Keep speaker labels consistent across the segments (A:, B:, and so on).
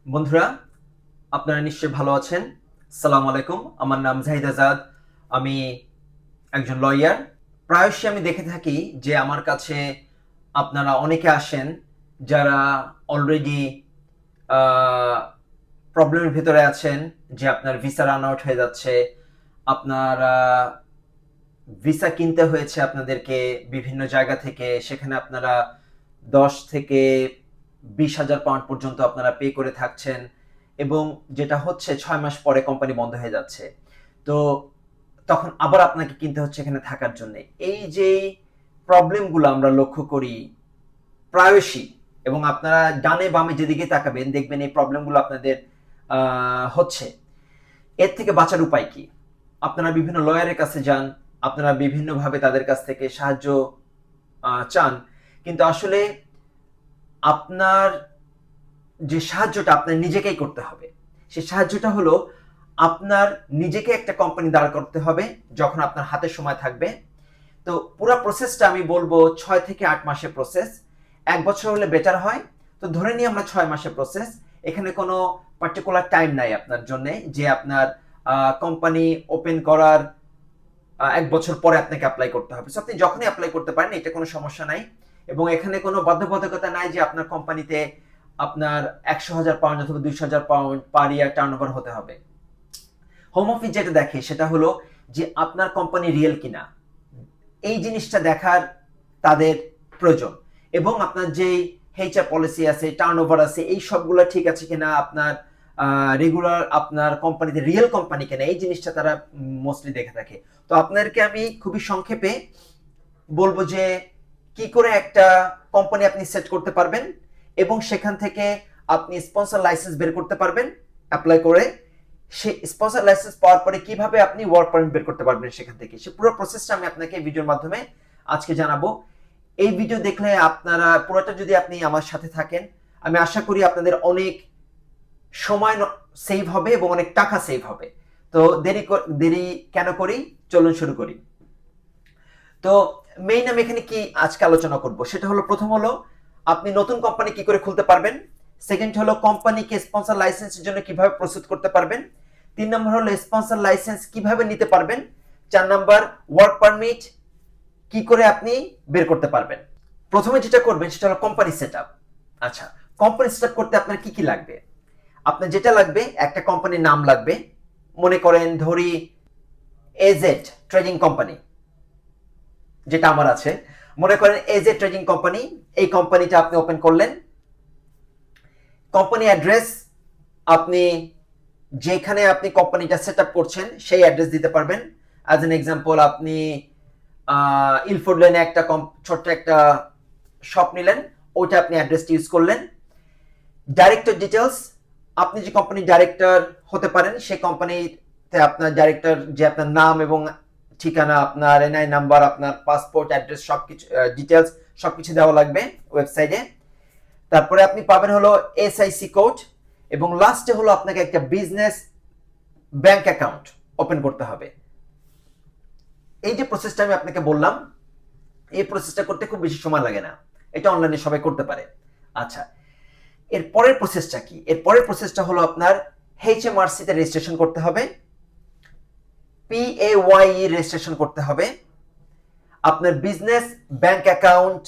A: বন্ধুরা, আপনারা নিশ্চয়ই ভালো আছেন। আসসালামু আলাইকুম। আমার নাম জাহিদ আজাদ। আমি একজন লয়ার। প্রায়শই আমি দেখে থাকি যে আমার কাছে আপনারা অনেকে আসেন যারা অলরেডি প্রবলেমের ভিতরে আছেন, যে আপনার ভিসা রান আউট হয়ে যাচ্ছে, আপনার ভিসা কিনতে হয়েছে আপনাদেরকে বিভিন্ন জায়গা থেকে, সেখানে আপনারা 10 থেকে 20 হাজার পাউন্ড পর্যন্ত আপনারা পে করে থাকছেন, এবং যেটা হচ্ছে 6 মাস পরে কোম্পানি বন্ধ হয়ে যাচ্ছে। তো তখন আবার আপনাকে কিনতে হচ্ছে এখানে থাকার জন্য। এই যে প্রবলেমগুলো আমরা লক্ষ্য করি প্রায়শই, এবং আপনারা ডানে বামে যেদিকে তাকাবেন দেখবেন এই প্রবলেমগুলো আপনাদের হচ্ছে। এর থেকে বাঁচার উপায় কি? আপনারা বিভিন্ন লয়ারের কাছে যান, আপনারা বিভিন্নভাবে তাদের কাছ থেকে সাহায্য চান, কিন্তু আসলে আপনার যে সাহায্যটা আপনার নিজেকেই করতে হবে। সেই সাহায্যটা হলো আপনার নিজেকে একটা কোম্পানি দাঁড় করতে হবে যখন আপনার হাতে সময় থাকবে। তো পুরো প্রসেসটা আমি বলবো 6 থেকে 8 মাসের প্রসেস। 1 বছর হলে বেটার হয়। তো ধরে নিই আমরা 6 মাসের প্রসেস। এখানে কোনো পার্টিকুলার টাইম নাই আপনার জন্য যে আপনার কোম্পানি ওপেন করার 1 বছর পরে আপনাকে অ্যাপ্লাই করতে হবে। আপনি যখনই অ্যাপ্লাই করতে পারেন, এটা কোনো সমস্যা নাই। এবং এখানে কোনো বাধ্যবাধকতা নাই যে আপনার কোম্পানিতে আপনার 100,000 পাউন্ড অথবা 200,000 পাউন্ড পার ইয়ার টার্ন ওভার হতে হবে। হোম অফিস যেটা দেখে সেটা হলো যে আপনার কোম্পানি রিয়েল কিনা, এই জিনিসটা দেখার তাদের প্রয়োজন। এবং আপনার যে এইচআর পলিসি আছে, টার্ন ওভার আছে, এই সবগুলো ঠিক আছে কিনা, আপনার রেগুলার আপনার কোম্পানিতে রিয়েল কোম্পানি কিনা, এই জিনিসটা তারা মোস্টলি দেখে থাকে। তো আপনাদেরকে আমি খুবই সংক্ষেপে বলবো যে কি করে একটা কোম্পানি আপনি সেট করতে পারবেন, এবং সেখান থেকে আপনি স্পন্সর লাইসেন্স বের করতে পারবেন অ্যাপ্লাই করে। সেই স্পন্সর লাইসেন্স পাওয়ার পরে কিভাবে আপনি ওয়ার্ক পারমিট বের করতে পারবেন সেখান থেকে, সে পুরো প্রসেসটা আমি আপনাকে ভিডিওর মাধ্যমে আজকে জানাবো। এই ভিডিও দেখলে আপনারা পুরোটা যদি আপনি আমার সাথে থাকেন, আমি আশা করি আপনাদের অনেক সময় সেভ হবে এবং অনেক টাকা সেভ হবে। তো দেরি কেন করি, চলুন শুরু করি। তো মেইন আমি এখানে কি আজকে আলোচনা করব সেটা হলো, প্রথম হলো আপনি নতুন কোম্পানি কি করে খুলতে পারবেন, সেকেন্ড হলো কোম্পানিকে স্পন্সর লাইসেন্সের জন্য কিভাবে প্রস্তুত করতে পারবেন, 3 নম্বর হলো স্পন্সর লাইসেন্স কিভাবে নিতে পারবেন, 4 নম্বর ওয়ার্ক পারমিট কি করে আপনি বের করতে পারবেন। প্রথমে যেটা করবেন সেটা হলো কোম্পানি সেটআপ। আচ্ছা, কোম্পানি সেটআপ করতে আপনার কি কি লাগবে? আপনার যেটা লাগবে, একটা কোম্পানির নাম লাগবে। মনে করেন ধরি এজেড ট্রেডিং কোম্পানি, যেটা আমার আছে। মনে করেন এজেড ট্রেডিং কোম্পানি, এই কোম্পানিটা আপনি ওপেন করলেন। কোম্পানি অ্যাড্রেস আপনি যেখানে আপনি কোম্পানিটা সেট আপ করছেন সেই অ্যাড্রেস দিতে পারবেন। অ্যাজ এন এক্সাম্পল, আপনি ইলফোর্ড লেনে একটা ছোট্ট একটা শপ নিলেন, ওইটা আপনি অ্যাড্রেসটি ইউজ করলেন। ডাইরেক্টর ডিটেলস, আপনি যে কোম্পানির ডাইরেক্টর হতে পারেন সেই কোম্পানিতে আপনার ডাইরেক্টর যে আপনার নাম এবং ঠিকানা, আপনার এনআই নাম্বার, আপনার পাসপোর্ট অ্যাড্রেস, সবকিছু ডিটেলস সবকিছু দেওয়া লাগবে ওয়েবসাইটে। তারপরে আপনি পাবেন হলো এসআইসি কোড, এবং লাস্টে হলো আপনাকে একটা বিজনেস ব্যাংক অ্যাকাউন্ট ওপেন করতে হবে। এই যে প্রসেসটা আমি আপনাকে বললাম, এই প্রসেসটা করতে খুব বেশি সময় লাগে না, এটা অনলাইনে সবাই করতে পারে। আচ্ছা, এর পরের প্রসেসটা কি? এর পরের প্রসেসটা হলো আপনার এইচএমআরসি তে রেজিস্ট্রেশন করতে হবে, পিএওয়াই রেজিস্ট্রেশন করতে হবে। আপনার বিজনেস ব্যাংক অ্যাকাউন্ট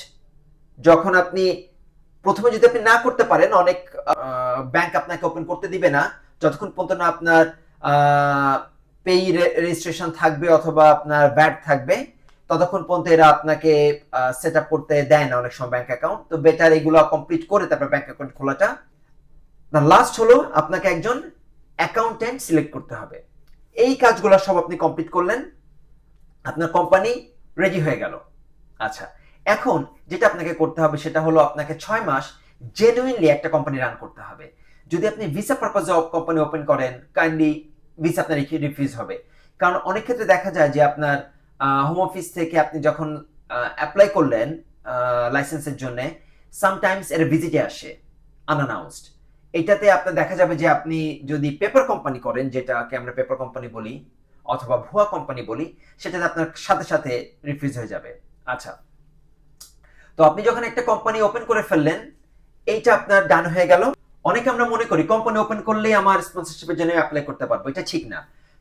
A: যখন আপনি প্রথমে যদি আপনি না করতে পারেন, অনেক ব্যাংক আপনাকে ওপেন করতে দিবে না যতক্ষণ পর্যন্ত না আপনার পেই রেজিস্ট্রেশন থাকবে অথবা আপনার ভ্যাট থাকবে, ততক্ষণ পর্যন্ত এরা আপনাকে সেট আপ করতে দেয় না অনেক সময় ব্যাংক অ্যাকাউন্ট। তো বেটার এগুলো কমপ্লিট করে তারপর ব্যাংক অ্যাকাউন্ট খোলাটা। লাস্ট হলো আপনাকে একজন অ্যাকাউন্টেন্ট সিলেক্ট করতে হবে। এই কাজগুলো সব আপনি কমপ্লিট করলেন, আপনার কোম্পানি রেডি হয়ে গেল। আচ্ছা, এখন যেটা আপনাকে করতে হবে সেটা হলো আপনাকে 6 মাস জেনুইনলি একটা কোম্পানি রান করতে হবে। যদি আপনি ভিসা পারপাজে কোম্পানি ওপেন করেন, কাইন্ডলি ভিসা আপনার রিফিউজ হবে। কারণ অনেক ক্ষেত্রে দেখা যায় যে আপনার হোম অফিস থেকে আপনি যখন অ্যাপ্লাই করলেন লাইসেন্সের জন্য, সামটাইমস এর ভিজিটে আসে আনঅ্যানাউন্সড। এটাতে আপনার দেখা যাবে যে আপনি যদি পেপার কোম্পানি করেন, যেটাকে আমরা পেপার কোম্পানি বলি অথবা ভুয়া কোম্পানি বলি, সেটাতে আপনার সাথে সাথে রিফিউজ হয়ে যাবে। আচ্ছা, তো আপনি যখন একটা কোম্পানি ওপেন করে ফেললেন, এইটা আপনার ডান হয়ে গেল। অনেকে আমরা মনে করি কোম্পানি ওপেন করলেই আমার স্পন্সরশিপের জন্য অ্যাপ্লাই করতে পারবো, এটা ঠিক না।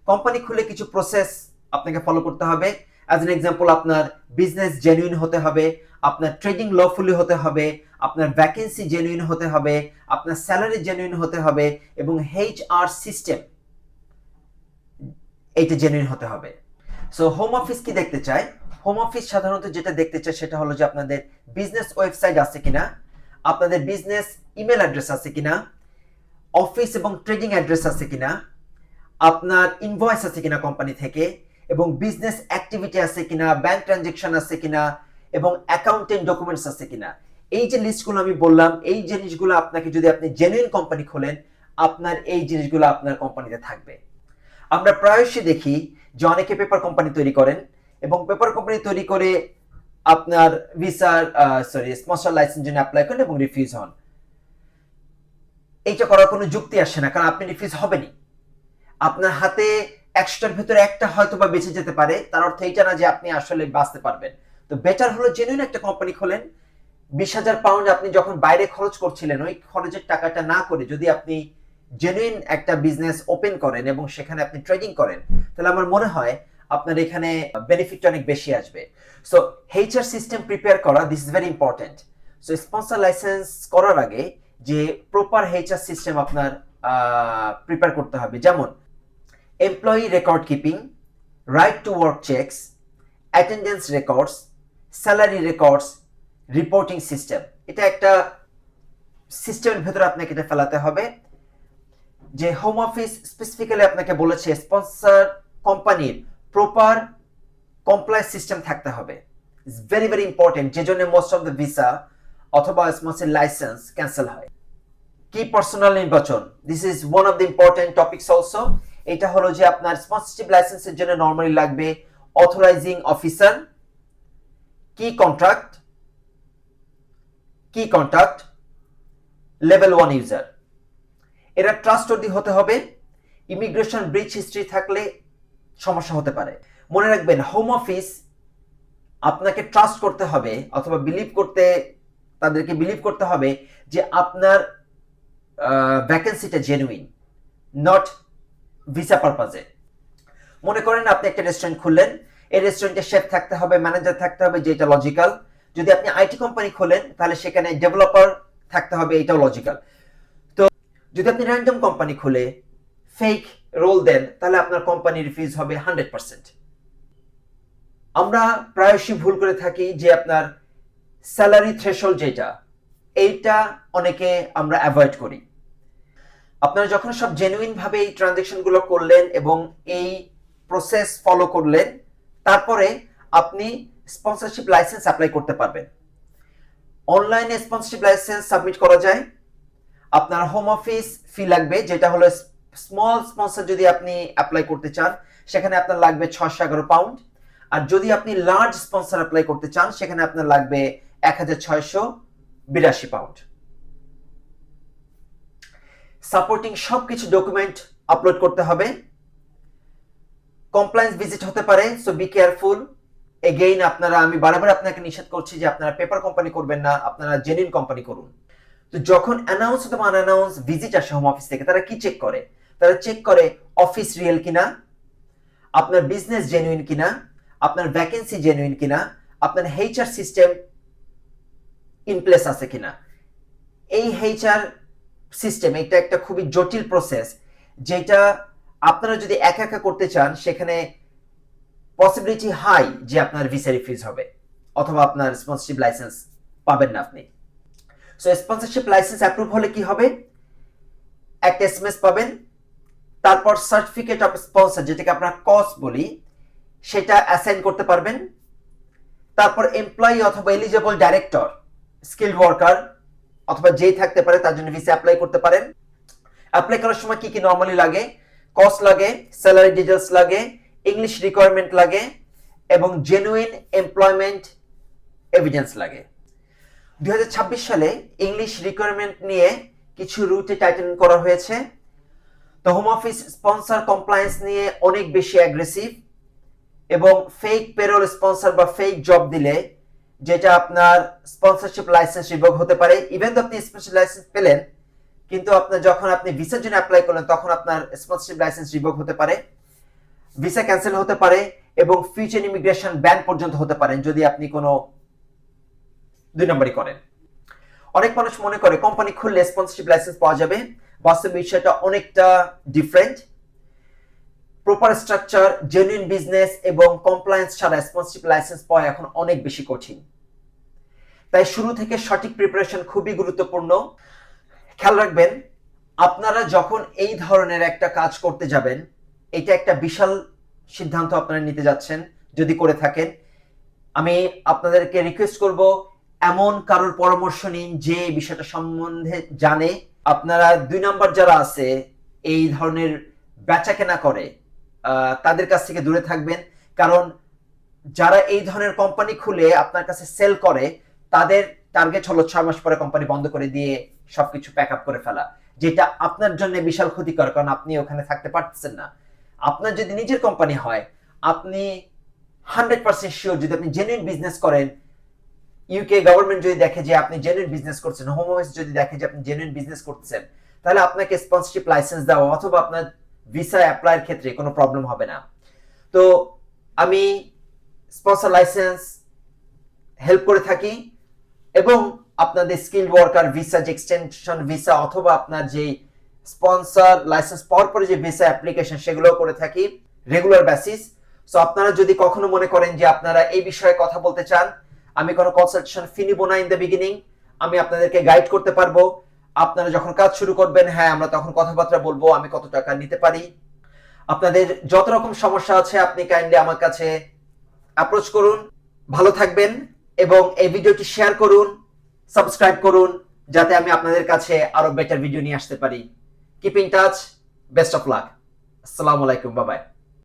A: কোম্পানি খুলে কিছু প্রসেস আপনাকে ফলো করতে হবে। অ্যাজ এন এক্সাম্পল, আপনার বিজনেস জেনুইন হতে হবে, আপনার ট্রেডিং লফুলি হতে হবে, আপনার ভ্যাকেন্সি জেনুইন হতে হবে, আপনার স্যালারি জেনুইন হতে হবে, এবং HR সিস্টেম এইটা জেনুইন হতে হবে। সো হোম অফিস কি দেখতে চায়? হোম অফিস সাধারণত যেটা দেখতে চায় সেটা হলো যে আপনাদের বিজনেস ওয়েবসাইট আছে কিনা, আপনাদের বিজনেস ইমেল অ্যাড্রেস আছে কিনা, অফিস এবং ট্রেডিং অ্যাড্রেস আছে কিনা, আপনার ইনভয়েস আছে কিনা কোম্পানি থেকে, এবং বিজনেস অ্যাক্টিভিটি আছে কিনা, ব্যাংক ট্রানজেকশন আছে কিনা, এবং অ্যাকাউন্টিং ডকুমেন্টস আছে কিনা। এই যে লিস্টগুলো আমি বললাম, এই জিনিসগুলো আপনাকে, যদি আপনি জেনুইন কোম্পানি খোলেন, আপনার এই জিনিসগুলো আপনার কোম্পানিতে থাকবে। আমরা প্রায়শই দেখি যে অনেকে পেপার কোম্পানি তৈরি করেন, এবং পেপার কোম্পানি তৈরি করে আপনার ভিসার স্পন্সর লাইসেন্স জন্য অ্যাপ্লাই করেন এবং রিফিউজ হন। এইটা করার কোনো যুক্তি আসে না, কারণ আপনি রিফিউজ হবেনই। আপনার হাতে 100টার ভিতরে একটা হয়তো বা বেঁচে যেতে পারে, তার অর্থ এইটা না যে আপনি আসলে বাঁচতে পারবেন। তো বেটার হলো জেনুইন একটা কোম্পানি খোলেন। 20,000 পাউন্ড আপনি যখন বাইরে খরচ করছিলেন, ওই খরচের টাকাটা না করে যদি আপনি জেনুইন একটা বিজনেস ওপেন করেন এবং সেখানে আপনি ট্রেডিং করেন, তাহলে আমার মনে হয় আপনার এখানে বেনিফিটটা অনেক বেশি আসবে। সো HR সিস্টেম প্রিপেয়ার করা, this is very important. So sponsor licence করার আগে যে প্রপার HR সিস্টেম আপনার প্রিপেয়ার করতে হবে, যেমন employee record keeping, right to work checks, attendance records, salary records, reporting system. এটা একটা সিস্টেমের ভেতরে আপনাকে এটা ফেলাতে হবে। যে হোম অফিস স্পেসিফিক্যালি আপনাকে বলেছে স্পন্সর কোম্পানির প্রপার কমপ্লায়েন্স সিস্টেম থাকতে হবে। ইটস ভেরি ভেরি ইম্পর্টেন্ট, যে জন্য মোস্ট অফ দ্য ভিসা অথবা স্পন্সর লাইসেন্স ক্যান্সেল হয়। কি পার্সোনাল নির্বাচন, this is one of the important topics also. এটা হলো যে আপনার স্পন্সরশিপ লাইসেন্সের জন্য নরমালি লাগবে অথরাইজিং অফিসার, কি কন্টাক্ট, লেভেল 1 ইউজার। এরা ট্রাস্টওয়ার্দি হতে হবে। ইমিগ্রেশন ব্রিচ হিস্ট্রি থাকলে সমস্যা হতে পারে। মনে রাখবেন, হোম অফিস আপনাকে ট্রাস্ট করতে হবে অথবা তাদেরকে বিলিভ করতে হবে যে আপনার ভ্যাকেন্সিটা জেনুইন, নট ভিসা পারপাজে। মনে করেন আপনি একটা রেস্টুরেন্ট খুললেন, এই রেস্টুরেন্টে শেফ থাকতে হবে, ম্যানেজার থাকতে হবে, যেটা লজিক্যাল। যদি আপনি আইটি কোম্পানি খোলেন তাহলে সেখানে ডেভেলপার থাকতে হবে, এটাও লজিক্যাল। তো যদি আপনি র্যান্ডম কোম্পানি খুলে ফেক রোল দেন, তাহলে আপনার কোম্পানি রিফিউজ হবে 100%। আমরা প্রায়শই ভুল করে থাকি যে আপনার স্যালারি থ্রেশহোল্ড যেটা, এইটা অনেকে আমরা অ্যাভয়েড করি। আপনারা যখন সব জেনুইন ভাবে এই ট্রানজেকশন গুলো করলেন এবং এই প্রসেস ফলো করলেন, তারপরে আপনি স্পন্সরশিপ লাইসেন্স অ্যাপ্লাই করতে পারবেন। অনলাইনে স্পন্সরশিপ লাইসেন্স সাবমিট করা যায়। আপনার হোম অফিস ফি লাগবে, যেটা হলো স্মল স্পন্সর যদি আপনি অ্যাপ্লাই করতে চান সেখানে আপনার লাগবে 611 পাউন্ড। আর যদি আপনি লার্জ স্পন্সর অ্যাপ্লাই করতে চান সেখানে আপনার লাগবে 1682 পাউন্ড। সাপোর্টিং সবকিছু ডকুমেন্ট আপলোড করতে হবে। কমপ্লায়েন্স ভিজিট হতে পারে, সো বি কেয়ারফুল। এগেইন আমি বারবার আপনাকে নিষেধ করছি যে আপনারা পেপার কোম্পানি করবেন না, আপনারা জেনুইন কোম্পানি করুন। তো যখন অ্যানাউন্স অথবা আনঅ্যানাউন্স ভিজিট আসে হোম অফিস থেকে, তারা কি চেক করে? তারা চেক করে অফিস রিয়েল কিনা, আপনার বিজনেস জেনুইন কিনা, আপনার ভ্যাকেন্সি জেনুইন কিনা, আপনার HR সিস্টেম ইন প্লেস আছে কিনা। এই HR সিস্টেম, এটা একটা খুবই জটিল প্রসেস, যেটা আপনারা যদি একা একা করতে চান সেখানে পসিবিলিটি হাই যে আপনার ভিসা রিফিউজ হবে অথবা আপনার স্পন্সরশিপ লাইসেন্স পাবেন না আপনি। সো স্পন্সরশিপ লাইসেন্স অ্যাপ্রুভ হলে কি হবে? একটা SMS পাবেন, তারপর সার্টিফিকেট অফ স্পন্সর, যেটাকে আমরা কস বলি, সেটা অ্যাসাইন করতে পারবেন। তারপর এমপ্লয়ি অথবা এলিজিবল ডাইরেক্টর, স্কিলড ওয়ার্কার অথবা যেই থাকতে পারে তার জন্য ভিসা অ্যাপ্লাই করতে পারেন। অ্যাপ্লাই করার সময় কি কি নরমালি লাগে? কস লাগে, স্যালারি ডিটেলস লাগে, ইংলিশ রিকোয়ারমেন্ট লাগে এবং জেনুইন এমপ্লয়মেন্ট এভিডেন্স লাগে। 2026 সালে ইংলিশ রিকোয়ারমেন্ট নিয়ে কিছু রুটে টাইটেন করা হয়েছে। তো হোম অফিস স্পন্সর কমপ্লায়েন্স নিয়ে অনেক বেশি অ্যাগ্রেসিভ, এবং ফেক পেরোল স্পন্সর বা ফেক জব দিলে যেটা আপনার স্পন্সরশিপ লাইসেন্স রিভোক হতে পারে। ইভেন তো আপনি স্পন্সরশিপ লাইসেন্স পেলেন, কিন্তু আপনার যখন আপনি ভিসার জন্য অ্যাপ্লাই করলেন তখন আপনার স্পন্সরশিপ লাইসেন্স রিভোক হতে পারে, ভিসা ক্যান্সেল হতে পারে এবং ফিউচার ইমিগ্রেশন ব্যান পর্যন্ত হতে পারেন যদি আপনি কোনো 2 নম্বরই করেন। অনেক মানুষ মনে করে কোম্পানি খুললে স্পন্সরশিপ লাইসেন্স পাওয়া যাবে, বাস্তব বিষয়টা অনেকটা different. Proper structure, genuine business এবং কমপ্লায়েন্স ছাড়া স্পন্সরশিপ লাইসেন্স পাওয়া এখন অনেক বেশি কঠিন। তাই শুরু থেকে সঠিক প্রিপারেশন খুবই গুরুত্বপূর্ণ। খেয়াল রাখবেন, আপনারা যখন এই ধরনের একটা কাজ করতে যাবেন, এটা একটা বিশাল সিদ্ধান্ত আপনারা নিতে যাচ্ছেন যদি করে থাকেন। আমি আপনাদেরকে রিকোয়েস্ট করব এমন কারোর পরামর্শ নিন যে বিষয়টা সম্বন্ধে জানে। আপনারা 2 নাম্বার যারা আছে এই ধরনের বেচা কেনা করে তাদের কাছ থেকে দূরে থাকবেন, কারণ যারা এই ধরনের কোম্পানি খুলে আপনার কাছে সেল করে তাদের টার্গেট হলো 6 মাস পরে কোম্পানি বন্ধ করে দিয়ে সবকিছু প্যাক আপ করে ফেলা, যেটা আপনার জন্য বিশাল ক্ষতিকর, কারণ আপনি ওখানে থাকতে পারতেছেন না। আপনার যদি নিজের কোম্পানি হয়, আপনি 100% শিওর যদি আপনি জেনুইন বিজনেস করেন, ইউকে গভর্নমেন্ট যদি দেখে যে আপনি জেনুইন বিজনেস করছেন, হোম অফিস যদি দেখে যে আপনি জেনুইন বিজনেস করছেন, তাহলে আপনাকে স্পন্সরশিপ লাইসেন্স দেওয়া অথবা আপনার ভিসা অ্যাপ্লাইয়ের ক্ষেত্রে কোনো প্রবলেম হবে না। তো আমি স্পন্সর লাইসেন্স হেল্প করে থাকি এবং আপনাদের স্কিল ওয়ার্কার ভিসা, যে এক্সটেনশন ভিসা অথবা আপনার যে স্পন্সর লাইসেন্স পাওয়ার পরে যে ভিসা অ্যাপ্লিকেশন, সেগুলো করে থাকি রেগুলার বেসিস। সো আপনারা যদি কখনো মনে করেন যে আপনারা এই বিষয়ে কথা বলতে চান, আমি কোনো কনসালটেশন ফি নিব না ইন দ্য বিগিনিং, আমি আপনাদেরকে গাইড করতে পারবো। আপনারা যখন কাজ শুরু করবেন, হ্যাঁ আমরা তখন কথাবার্তা বলবো আমি কত টাকা নিতে পারি। আপনাদের যত রকম সমস্যা আছে আপনি কাইন্ডলি আমার কাছে অ্যাপ্রোচ করুন। ভালো থাকবেন এবং এই ভিডিওটি শেয়ার করুন, সাবস্ক্রাইব করুন, যাতে আমি আপনাদের কাছে আরো বেটার ভিডিও নিয়ে আসতে পারি। Keep in touch, best of luck, আসসালামু আলাইকুম, বাই বাই।